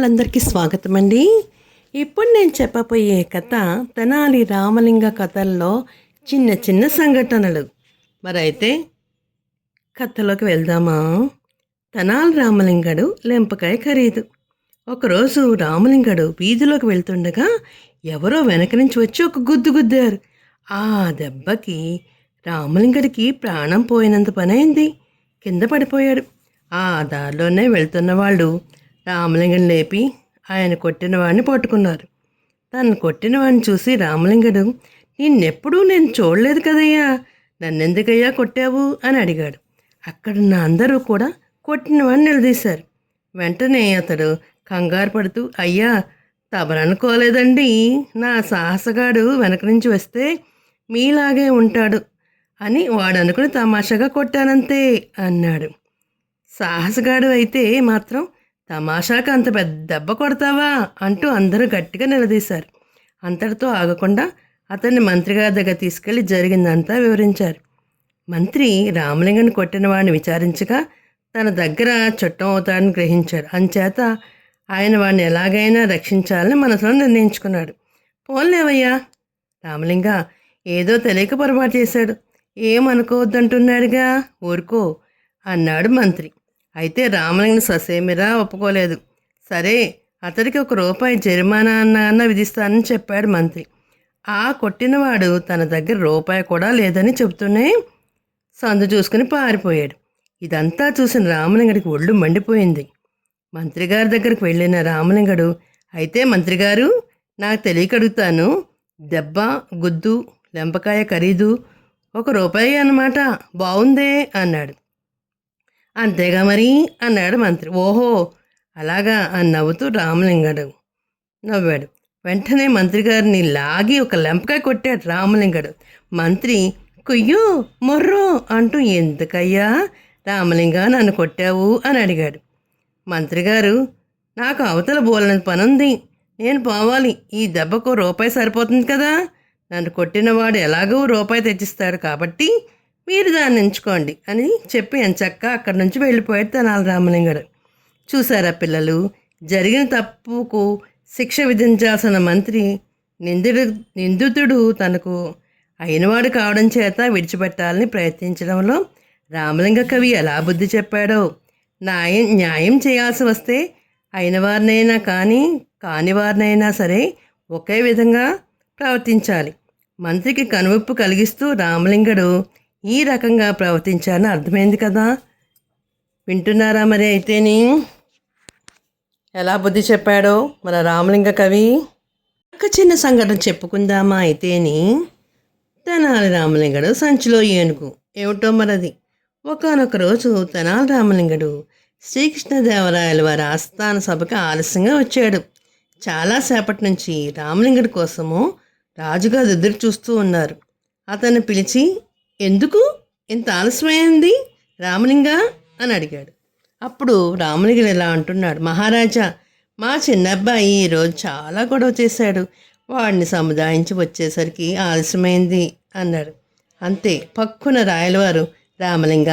వాళ్ళందరికీ స్వాగతం అండి. ఇప్పుడు నేను చెప్పబోయే కథ తెనాలి రామలింగ కథల్లో చిన్న చిన్న సంఘటనలు. మరైతే కథలోకి వెళ్దామా? తెనాలి రామలింగడు లెంపకాయ ఖరీదు. ఒకరోజు రామలింగడు వీధిలోకి వెళ్తుండగా ఎవరో వెనక నుంచి వచ్చి ఒక గుద్దు గుద్దారు. ఆ దెబ్బకి రామలింగడికి ప్రాణం పోయినంత పనైంది. కింద పడిపోయాడు. ఆ దారిలోనే వెళ్తున్న వాళ్ళు రామలింగని లేపి ఆయన కొట్టిన వాడిని పట్టుకున్నారు. తను కొట్టిన వాడిని చూసి రామలింగడు, నిన్నెప్పుడూ నేను చూడలేదు కదయ్యా, నన్నెందుకయ్యా కొట్టావు అని అడిగాడు. అక్కడున్న అందరూ కూడా కొట్టిన వాడిని నిలదీశారు. వెంటనే అతడు కంగారు పడుతూ, అయ్యా తమరనుకోలేదండి, నా సాహసగాడు వెనక నుంచి వస్తే మీలాగే ఉంటాడు అని వాడు అనుకుని తమాషాగా కొట్టానంతే అన్నాడు. సాహసగాడు అయితే మాత్రం తమాషాకు అంత పెద్ద దెబ్బ కొడతావా అంటూ అందరూ గట్టిగా నిలదీశారు. అంతటితో ఆగకుండా అతన్ని మంత్రిగారి దగ్గర తీసుకెళ్లి జరిగిందంతా వివరించారు. మంత్రి రామలింగని కొట్టిన వాడిని విచారించగా తన దగ్గర చుట్టం అవుతాడని గ్రహించాడు. అంచేత ఆయన వాడిని ఎలాగైనా రక్షించాలని మనసులో నిర్ణయించుకున్నాడు. పోన్లేవయ్యా రామలింగ, ఏదో తెలియక పొరపాటు చేశాడు, ఏమనుకోవద్దంటున్నాడుగా, ఊరుకో అన్నాడు మంత్రి. అయితే రామలింగని ససేమిరా ఒప్పుకోలేదు. సరే, అతడికి ₹1 జరిమానా అన్న విధిస్తానని చెప్పాడు మంత్రి. ఆ కొట్టినవాడు తన దగ్గర రూపాయి కూడా లేదని చెబుతూనే సందు చూసుకుని పారిపోయాడు. ఇదంతా చూసిన రామలింగడికి ఒళ్ళు మండిపోయింది. మంత్రిగారి దగ్గరికి వెళ్ళిన రామలింగడు, అయితే మంత్రిగారు, నాకు తెలియక అడుగుతాను, దెబ్బ గుద్దు లెంపకాయ ఖరీదు ₹1 అన్నమాట, బాగుందే అన్నాడు. అంతేగా మరి అన్నాడు మంత్రి. ఓహో అలాగా అని నవ్వుతూ రామలింగడు నవ్వాడు. వెంటనే మంత్రి గారిని లాగి ఒక లెంపకాయ కొట్టాడు రామలింగడు. మంత్రి కుయ్యో మొర్రో అంటూ, ఎందుకయ్యా రామలింగ నన్ను కొట్టావు అని అడిగాడు. మంత్రిగారు, నాకు అవతల బోలనంత పనుంది, నేను పోవాలి, ఈ దెబ్బకు ₹1 సరిపోతుంది కదా, నన్ను కొట్టినవాడు ఎలాగో ₹1 తెచ్చిస్తాడు కాబట్టి మీరు దాన్ని ఎంచుకోండి అని చెప్పి ఎంచక్క అక్కడి నుంచి వెళ్ళిపోయాడు తెనాలి రామలింగడు. చూసారా పిల్లలు, జరిగిన తప్పుకు శిక్ష విధించాల్సిన మంత్రి నిందితుడు తనకు అయినవాడు కావడం చేత విడిచిపెట్టాలని ప్రయత్నించడంలో రామలింగ కవి ఎలా బుద్ధి చెప్పాడో. న్యాయం చేయాల్సి వస్తే అయిన వారినైనా కాని వారినైనా సరే ఒకే విధంగా ప్రవర్తించాలి. మంత్రికి కనువిప్పు కలిగిస్తూ రామలింగడు ఈ రకంగా ప్రవర్తించాలని అర్థమైంది కదా. వింటున్నారా మరి? అయితేని ఎలా బుద్ధి చెప్పాడో మన రామలింగ కవి. ఒక చిన్న సంఘటన చెప్పుకుందామా అయితేని. తెనాలి రామలింగడు సంచిలో ఏనుగు ఏమిటో మరది. ఒకానొక రోజు తెనాలి రామలింగడు శ్రీకృష్ణదేవరాయల వారి ఆస్థాన సభకి ఆలస్యంగా వచ్చాడు. చాలాసేపటి నుంచి రామలింగడి కోసము రాజుగారు ఎదురు చూస్తూ ఉన్నారు. అతన్ని పిలిచి, ఎందుకు ఇంత ఆలస్యమైంది రామలింగ అని అడిగాడు. అప్పుడు రామలింగడు ఇలా అంటున్నాడు, మహారాజా, మా చిన్నబ్బాయి ఈరోజు చాలా గొడవ చేశాడు, వాడిని సముదాయించి వచ్చేసరికి ఆలస్యమైంది అన్నాడు. అంతే పక్కున రాయలవారు, రామలింగ,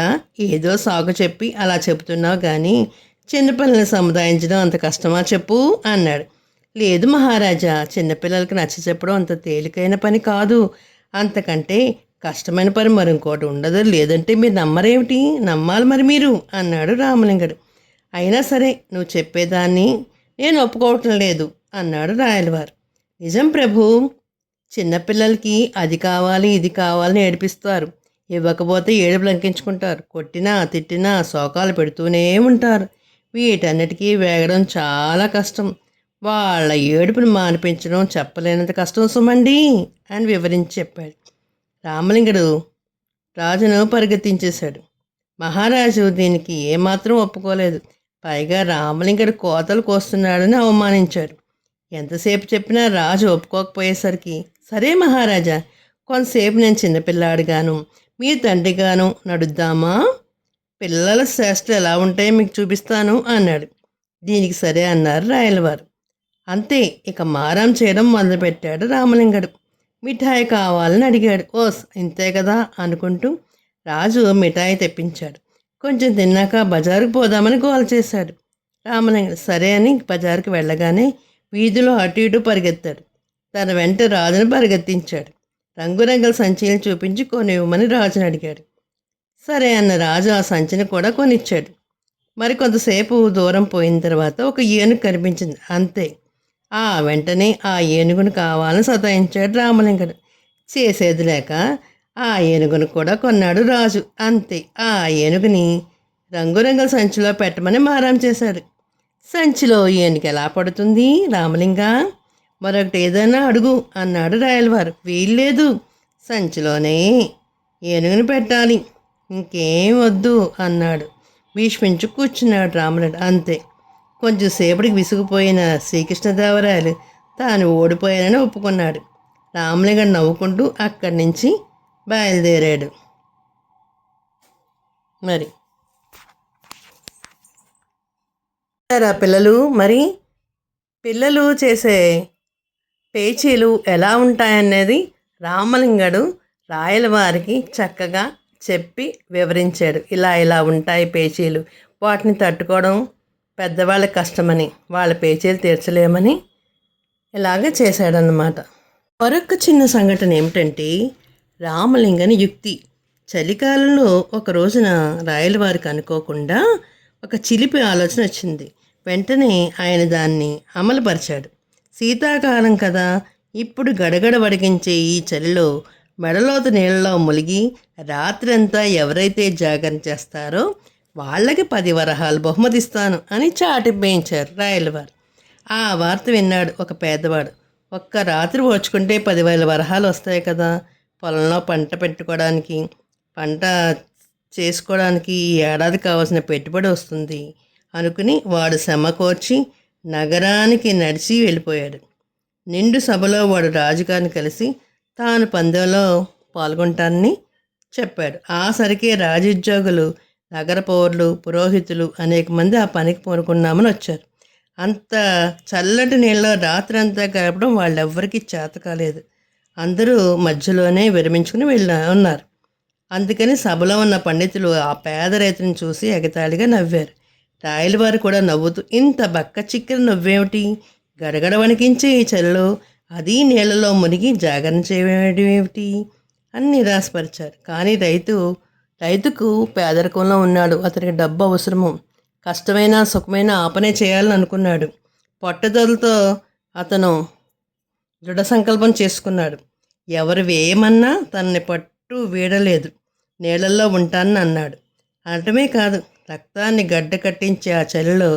ఏదో సాగు చెప్పి అలా చెబుతున్నావు కానీ చిన్నపిల్లల్ని సముదాయించడం అంత కష్టమా చెప్పు అన్నాడు. లేదు మహారాజా, చిన్నపిల్లలకి నచ్చ చెప్పడం అంత తేలికైన పని కాదు, అంతకంటే కష్టమైన పని మరి ఇంకోటి ఉండదు, లేదంటే మీరు నమ్మరేమిటి, నమ్మాలి మరి మీరు అన్నాడు రామలింగడు. అయినా సరే నువ్వు చెప్పేదాన్ని నేను ఒప్పుకోవటం లేదు అన్నాడు రాయలవారు. నిజం ప్రభు, చిన్నపిల్లలకి అది కావాలి ఇది కావాలని ఏడిపిస్తారు, ఇవ్వకపోతే ఏడుపు లంకించుకుంటారు, కొట్టినా తిట్టినా శోకాలు పెడుతూనే ఉంటారు, వీటన్నిటికీ వేగడం చాలా కష్టం, వాళ్ళ ఏడుపును మానిపించడం చెప్పలేనంత కష్టం సుమండి అని వివరించి చెప్పాడు. రామలింగడు రాజును పరిగెత్తించేశాడు. మహారాజు దీనికి ఏమాత్రం ఒప్పుకోలేదు. పైగా రామలింగడు కోతలు కోస్తున్నాడని అవమానించాడు. ఎంతసేపు చెప్పినా రాజు ఒప్పుకోకపోయేసరికి, సరే మహారాజా, కొంతసేపు నేను చిన్నపిల్లాడిగాను మీరు తండ్రిగాను నడుద్దామా, పిల్లల శ్రేష్టలు ఎలా ఉంటాయో మీకు చూపిస్తాను అన్నాడు. దీనికి సరే అన్నారు రాయలవారు. అంతే, ఇక మారం చేయడం మొదలుపెట్టాడు రామలింగడు. మిఠాయి కావాలని అడిగాడు. ఓస్ ఇంతే కదా అనుకుంటూ రాజు మిఠాయి తెప్పించాడు. కొంచెం తిన్నాక బజారుకు పోదామని గోల చేశాడు. రామలింగడు సరే అని బజారుకి వెళ్ళగానే వీధిలో అటు ఇటు పరిగెత్తాడు. తన వెంట రాజును పరిగెత్తించాడు. రంగురంగుల సంచిని చూపించి కొనివ్వమని రాజుని అడిగాడు. సరే అన్న రాజు ఆ సంచిని కూడా కొనిచ్చాడు. మరి కొంతసేపు దూరం పోయిన తర్వాత ఒక ఏనుగు కనిపించింది. అంతే. వెంటనే ఆ ఏనుగును కావాలని సతాయించాడు రామలింగడు. చేసేది లేక ఆ ఏనుగును కూడా కొన్నాడు రాజు. అంతే. ఆ ఏనుగుని రంగురంగుల సంచిలో పెట్టమని మారం చేశాడు. సంచిలో ఏనుగు ఎలా పడుతుంది రామలింగ? మరొకటి ఏదైనా అడుగు అన్నాడు రాయలవారు. వీల్లేదు, సంచిలోనే ఏనుగుని పెట్టాలి, ఇంకేం వద్దు అన్నాడు. భీష్మించు కూర్చున్నాడు రాముడు. అంతే. కొంచెం సేపటికి విసిగిపోయిన శ్రీకృష్ణదేవరాయలు తాను ఓడిపోయానని ఒప్పుకున్నాడు. రామలింగడు నవ్వుకుంటూ అక్కడి నుంచి బయలుదేరాడు. మరి పిల్లలు, మరి పిల్లలు చేసే పేచీలు ఎలా ఉంటాయనేది రామలింగడు రాయలవారికి చక్కగా చెప్పి వివరించాడు. ఇలా ఇలా ఉంటాయి పేచీలు, వాటిని తట్టుకోవడం పెద్దవాళ్ళకి కష్టమని, వాళ్ళ పేచీలు తీర్చలేమని ఇలాగ చేశాడన్నమాట. మరొక చిన్న సంఘటన ఏమిటంటే రామలింగని యుక్తి. చలికాలంలో ఒక రోజున రాయలవారికి అనుకోకుండా ఒక చిలిపి ఆలోచన వచ్చింది. వెంటనే ఆయన దాన్ని అమలుపరిచాడు. శీతాకాలం కదా, ఇప్పుడు గడగడ వడికించే ఈ చలిలో మెడలోతు నీళ్ళలో మునిగి రాత్రంతా ఎవరైతే జాగరణ చేస్తారో వాళ్ళకి 10 వరహాలు బహుమతిస్తాను అని చాటింపేయించారు రాయలవారు. ఆ వార్త విన్నాడు ఒక పేదవాడు. ఒక్క రాత్రి ఓర్చుకుంటే 10,000 వరహాలు వస్తాయి కదా, పొలంలో పంట పెట్టుకోవడానికి, పంట చేసుకోవడానికి ఈ ఏడాది కావాల్సిన పెట్టుబడి వస్తుంది అనుకుని వాడు సమకూర్చి నగరానికి నడిచి వెళ్ళిపోయాడు. నిండు సభలో వాడు రాజుగారిని కలిసి తాను పందెంలో పాల్గొంటానని చెప్పాడు. ఆ సరికే రాజోద్యోగులు, నగర పౌరులు, పురోహితులు అనేక మంది ఆ పనికి పూనుకున్నామని వచ్చారు. అంత చల్లటి నీళ్ళలో రాత్రంతా గడపడం వాళ్ళెవ్వరికీ చేత కాలేదు. అందరూ మధ్యలోనే విరమించుకుని ఉన్నారు. అందుకని సభలో ఉన్న పండితులు ఆ పేద రైతుని చూసి ఎగతాళిగా నవ్వారు. రాయలవారు కూడా నవ్వుతూ, ఇంత బక్క చిక్కిన నవ్వేమిటి, గడగడ వణికించే ఈ చలిలో అది నీళ్ళలో మునిగి జాగరణ చేయడం ఏమిటి అని నిరాశపరిచారు. కానీ రైతుకు పేదరికంలో ఉన్నాడు. అతనికి డబ్బు అవసరము. కష్టమైన సుఖమైన ఆపనే చేయాలని అనుకున్నాడు. పట్టుదలతో అతను దృఢ సంకల్పం చేసుకున్నాడు. ఎవరు వేయమన్నా తనని పట్టు వీడలేదు. నీళ్ళల్లో ఉంటానని అన్నాడు. అనటమే కాదు, రక్తాన్ని గడ్డ కట్టించే ఆ చలిలో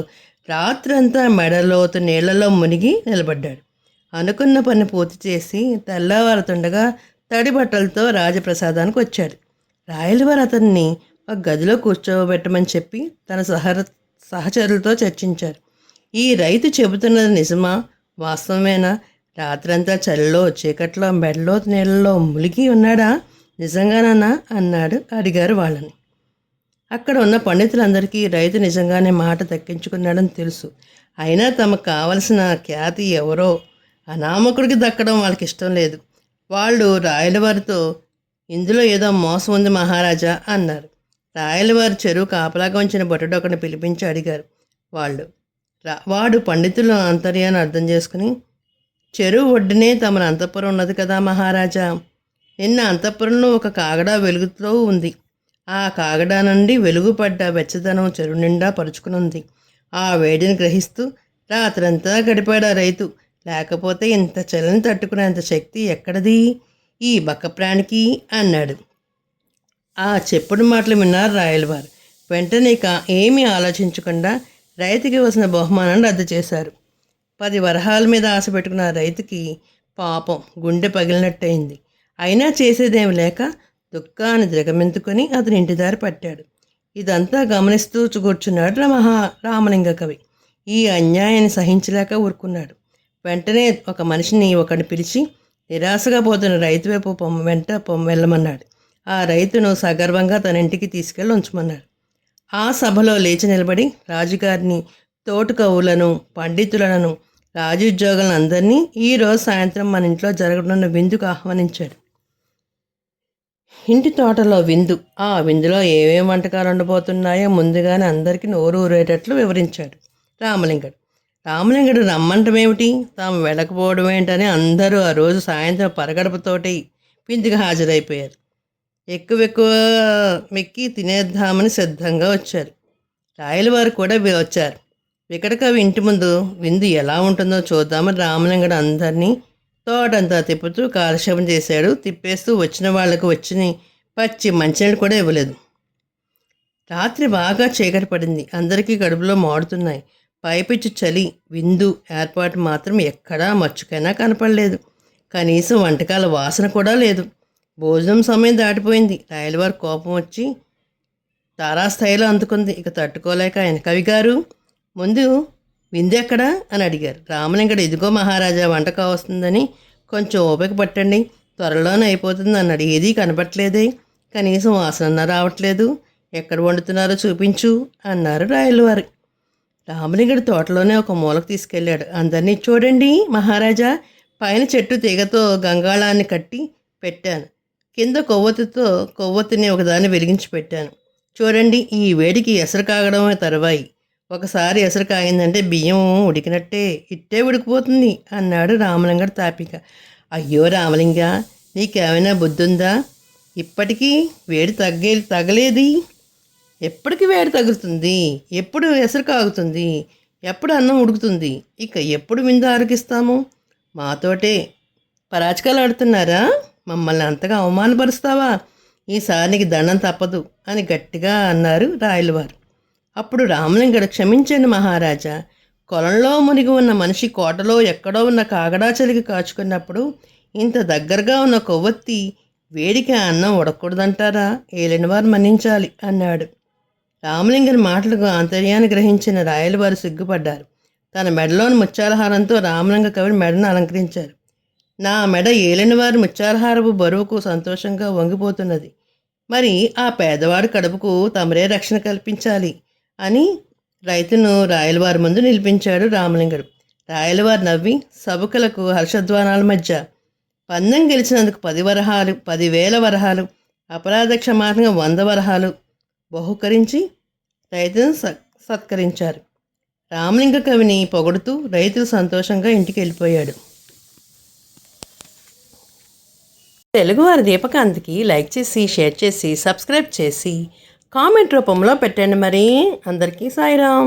రాత్రంతా మెడలోతు నీళ్లలో మునిగి నిలబడ్డాడు. అనుకున్న పని పూర్తి చేసి తెల్లవారుతుండగా తడి బట్టలతో రాజప్రసాదానికి వచ్చాడు. రాయలవారు అతన్ని ఒక గదిలో కూర్చోబెట్టమని చెప్పి తన సహచరులతో చర్చించారు. ఈ రైతు చెబుతున్నది నిజమా, వాస్తవమేనా? రాత్రంతా చలిలో చీకట్లో మెడలో నీళ్ళలో మునిగి ఉన్నాడా, నిజంగానా అడిగారు వాళ్ళని. అక్కడ ఉన్న పండితులందరికీ రైతు నిజంగానే మాట దక్కించుకున్నాడని తెలుసు. అయినా తమకు కావలసిన ఖ్యాతి ఎవరో అనామకుడికి దక్కడం వాళ్ళకి ఇష్టం లేదు. వాళ్ళు రాయలవారితో, ఇందులో ఏదో మోసం ఉంది మహారాజా అన్నారు. రాయలవారి చెరువు కాపలాగా ఉంచిన బొట్టడొకని పిలిపించి అడిగారు వాడు పండితుల ఆంతర్యాన్ని అర్థం చేసుకుని, చెరువు ఒడ్డునే తమను అంతఃపురం ఉన్నది కదా మహారాజా, నిన్న అంతఃపురంలో ఒక కాగడా వెలుగుతూ ఉంది. ఆ కాగడా నుండి వెలుగుపడ్డ వెచ్చదనం చెరువు నిండా పరుచుకునుంది. ఆ వేడిని గ్రహిస్తూ రాత్రంతా గడిపాడు ఆ రైతు. లేకపోతే ఇంత చలిని తట్టుకునేంత శక్తి ఎక్కడది ఈ బక్క ప్రాణికి అన్నాడు. ఆ చెప్పుడు మాటలు విన్నారు రాయలవారు. వెంటనే ఏమీ ఆలోచించకుండా రైతుకి వచ్చిన బహుమానాన్ని రద్దు చేశారు. 10 వరహాల మీద ఆశ పెట్టుకున్న రైతుకి పాపం గుండె పగిలినట్టయింది. అయినా చేసేదేమి లేక దుఃఖాన్ని దిగమెంతుకొని అతని ఇంటిదారి పట్టాడు. ఇదంతా గమనిస్తూ కూర్చున్నాడు రామలింగ కవి. ఈ అన్యాయాన్ని సహించలేక ఊరుకున్నాడు. వెంటనే ఒక మనిషిని ఒకడిని పిలిచి నిరాశగా పోతున్న రైతు వైపు వెళ్ళమన్నాడు. ఆ రైతును సగర్వంగా తన ఇంటికి తీసుకెళ్ళి ఉంచమన్నాడు. ఆ సభలో లేచి నిలబడి రాజుగారిని, తోటి కవులను, పండితులను, రాజోద్యోగులను అందరినీ ఈరోజు సాయంత్రం మన ఇంట్లో జరగనున్న విందుకు ఆహ్వానించాడు. ఇంటి తోటలో విందు. ఆ విందులో ఏమేం వంటకాలు ఉండబోతున్నాయో ముందుగానే అందరికీ నోరు ఊరేటట్లు వివరించాడు. రామలింగడు రమ్మంటమేమిటి, తాము వెళ్ళకపోవడం ఏంటని అందరూ ఆ రోజు సాయంత్రం పరగడపతోటి విందుకు హాజరైపోయారు. ఎక్కువ మెక్కి తినేద్దామని సిద్ధంగా వచ్చారు. రాయలవారు కూడా వచ్చారు. వికటకవి ఇంటి ముందు విందు ఎలా ఉంటుందో చూద్దామని రామలింగడు అందరినీ తోటంతా తిప్పుతూ కాలక్షేపం చేశాడు. తిప్పేస్తూ వచ్చిన వాళ్లకు వచ్చిన పచ్చి మంచినీళ్ళు కూడా ఇవ్వలేదు. రాత్రి బాగా చీకటి పడింది. అందరికీ కడుపులో మాడుతున్నాయి. పైపిచ్చు చలి. విందు ఏర్పాటు మాత్రం ఎక్కడా మచ్చుకైనా కనపడలేదు. కనీసం వంటకాల వాసన కూడా లేదు. భోజనం సమయం దాటిపోయింది. రాయలవారి కోపం వచ్చి తారాస్థాయిలో అందుకుంది. ఇక తట్టుకోలేక ఆయన, కవి గారు ముందు విందెక్కడా అని అడిగారు. రామలింగడు, ఇదిగో మహారాజా, వంట కావస్తుందని కొంచెం ఓపిక పట్టండి, త్వరలోనే అయిపోతుంది అన్నాడు. ఏదీ కనపట్లేదే, కనీసం వాసన రావట్లేదు, ఎక్కడ వండుతున్నారో చూపించు అన్నారు రాయలవారు. రామలింగడు తోటలోనే ఒక మూలకు తీసుకెళ్ళాడు. అందరినీ, చూడండి మహారాజా, పైన చెట్టు తీగతో గంగాళాన్ని కట్టి పెట్టాను, కింద కొవ్వొత్తిని ఒకదాన్ని వెలిగించి పెట్టాను. చూడండి, ఈ వేడికి ఎసరు కాగడమే తరువాయి. ఒకసారి ఎసరు కాగిందంటే బియ్యం ఉడికినట్టే, ఇట్టే ఉడికిపోతుంది అన్నాడు రామలింగడు తాపిక. అయ్యో రామలింగ, నీకేమైనా బుద్ధుందా? ఇప్పటికీ వేడి తగలేది. ఎప్పటికి వేడి తగులుతుంది? ఎప్పుడు ఎసరు కాగుతుంది? ఎప్పుడు అన్నం ఉడుకుతుంది? ఇక ఎప్పుడు విందు ఆరగిస్తాము? మాతోటే పరాచకాలు ఆడుతున్నారా? మమ్మల్ని అంతగా అవమానపరుస్తావా? ఈసారి నీకు దండం తప్పదు అని గట్టిగా అన్నారు రాయలవారు. అప్పుడు రామలింగడు, క్షమించండి మహారాజా, కొలంలో మునిగి ఉన్న మనిషి కోటలో ఎక్కడో ఉన్న కాగడా చలికి కాచుకున్నప్పుడు ఇంత దగ్గరగా ఉన్న కొవ్వొత్తి వేడికి అన్నం ఉడకూడదంటారా? ఏలినవారు మన్నించాలి అన్నాడు. రామలింగని మాటలకు ఆంతర్యాన్ని గ్రహించిన రాయలవారు సిగ్గుపడ్డారు. తన మెడలోని ముత్యాలహారంతో రామలింగ కవిని మెడను అలంకరించారు. నా మెడ ఏలినవారి ముత్యాలహారపు బరువుకు సంతోషంగా వంగిపోతున్నది. మరి ఆ పేదవాడి కడుపుకు తమరే రక్షణ కల్పించాలి అని రైతును రాయలవారి ముందు నిలిపించాడు రామలింగడు. రాయలవారు నవ్వి సభకులకు హర్షధ్వానాల మధ్య పందెం గెలిచినందుకు 10,000 వరహాలు, అపరాధ క్షమాపణగా 100 వరహాలు బహుకరించి రైతును సత్కరించారు. రామలింగ కవిని పొగడుతూ రైతులు సంతోషంగా ఇంటికి వెళ్ళిపోయాడు. తెలుగువారి దీపకాంతికి లైక్ చేసి, షేర్ చేసి, సబ్స్క్రైబ్ చేసి, కామెంట్ రూపంలో పెట్టండి. మరి అందరికీ సాయిరాం.